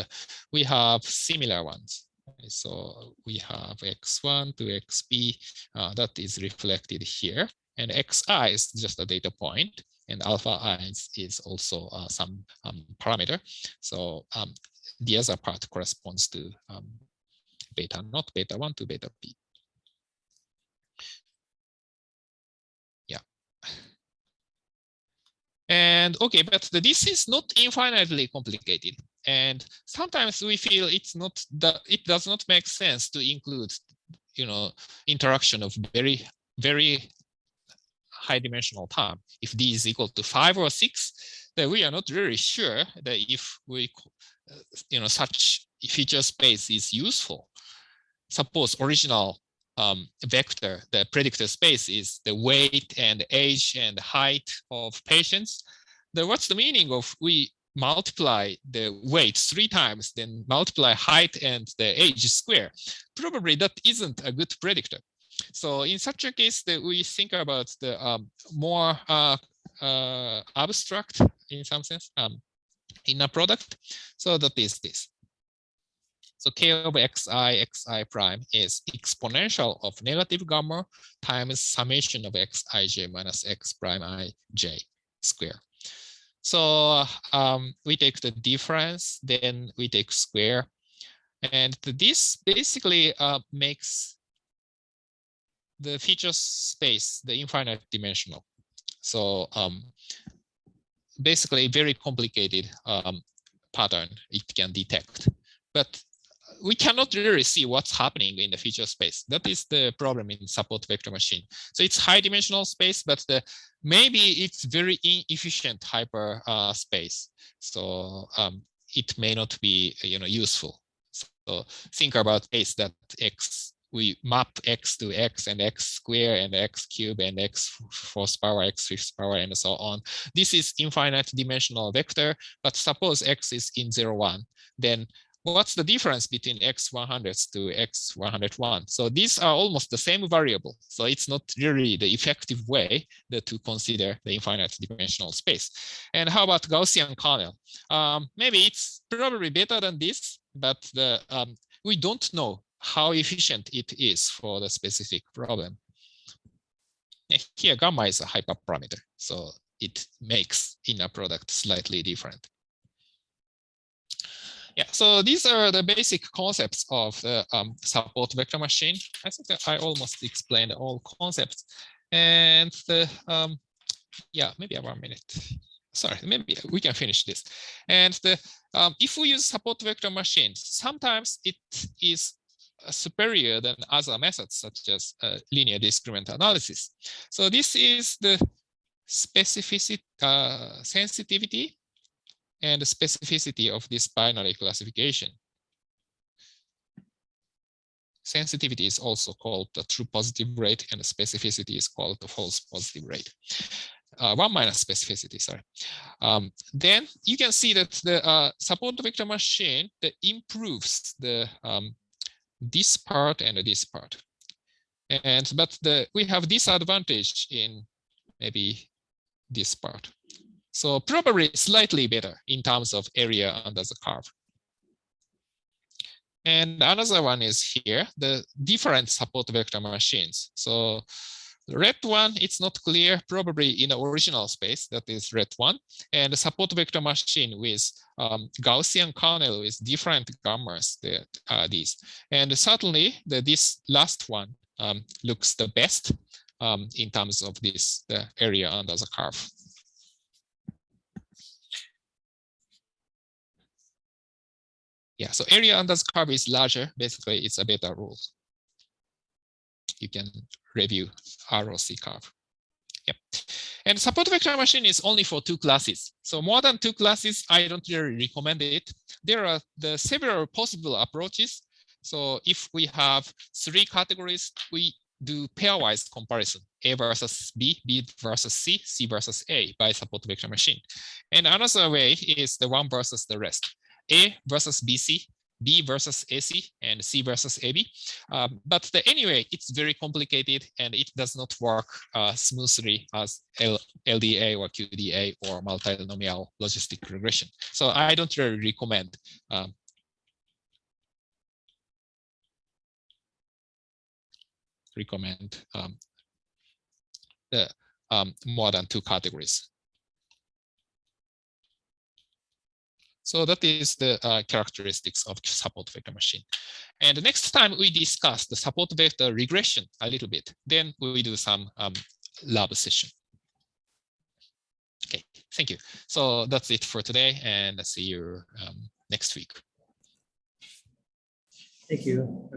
we have similar ones. So we have x1 to xp that is reflected here, and xi is just a data point, and alpha I is also some parameter. So the other part corresponds to beta naught, beta 1 to beta p. Yeah. And okay, but this is not infinitely complicated. And sometimes we feel it's not that it does not make sense to include, interaction of very, very high dimensional term. If d is equal to 5 or 6, then we are not really sure that if we, such feature space is useful. Suppose original vector, the predictor space is the weight and age and height of patients. Then what's the meaning of we multiply the weight 3 times, then multiply height and the age square? Probably that isn't a good predictor. So in such a case, that we think about the more abstract, in some sense, inner product. So that is this. So k of xi prime is exponential of negative gamma times summation of xij minus x prime ij square. So we take the difference, then we take square. And this basically makes the feature space the infinite dimensional. So basically very complicated pattern it can detect. But we cannot really see what's happening in the feature space. That is the problem in support vector machine. So it's high dimensional space, but maybe it's very inefficient hyper space. So it may not be useful. So think about case that we map x to x and x square and x cube and x fourth power, x fifth power, and so on. This is infinite dimensional vector, but suppose x is in 0, 1, then what's the difference between x100 to x101? So these are almost the same variable. So it's not really the effective way to consider the infinite dimensional space. And how about Gaussian kernel? Maybe it's probably better than this, but we don't know how efficient it is for the specific problem. Here, gamma is a hyperparameter, so it makes inner product slightly different. Yeah, so these are the basic concepts of the support vector machine. I think that I almost explained all concepts. And yeah, maybe 1 minute. Sorry, maybe we can finish this. And if we use support vector machines, sometimes it is superior than other methods, such as linear discriminant analysis. So this is the specificity, sensitivity, and the specificity of this binary classification. Sensitivity is also called the true positive rate, and the specificity is called the false positive rate. 1 minus specificity, sorry. Then you can see that the support vector machine that improves the this part and this part. But we have disadvantage in maybe this part. So probably slightly better in terms of area under the curve. And another one is here, the different support vector machines. So the red one, it's not clear, probably in the original space, that is red one. And the support vector machine with Gaussian kernel with different gammas, these. And certainly this last one looks the best in terms of this, the area under the curve. Yeah, so area under the curve is larger. Basically, it's a better rule. You can review ROC curve. Yep. And support vector machine is only for 2 classes. So more than 2 classes, I don't really recommend it. There are the several possible approaches. So if we have 3 categories, we do pairwise comparison, A versus B, B versus C, C versus A by support vector machine. And another way is the one versus the rest. A versus BC, B versus AC, and C versus AB. But anyway, it's very complicated and it does not work smoothly as LDA or QDA or multinomial logistic regression. So I don't really recommend the more than 2 categories. So that is the characteristics of support vector machine. And next time we discuss the support vector regression a little bit, then we do some lab session. Okay, thank you. So that's it for today, and I'll see you next week. Thank you.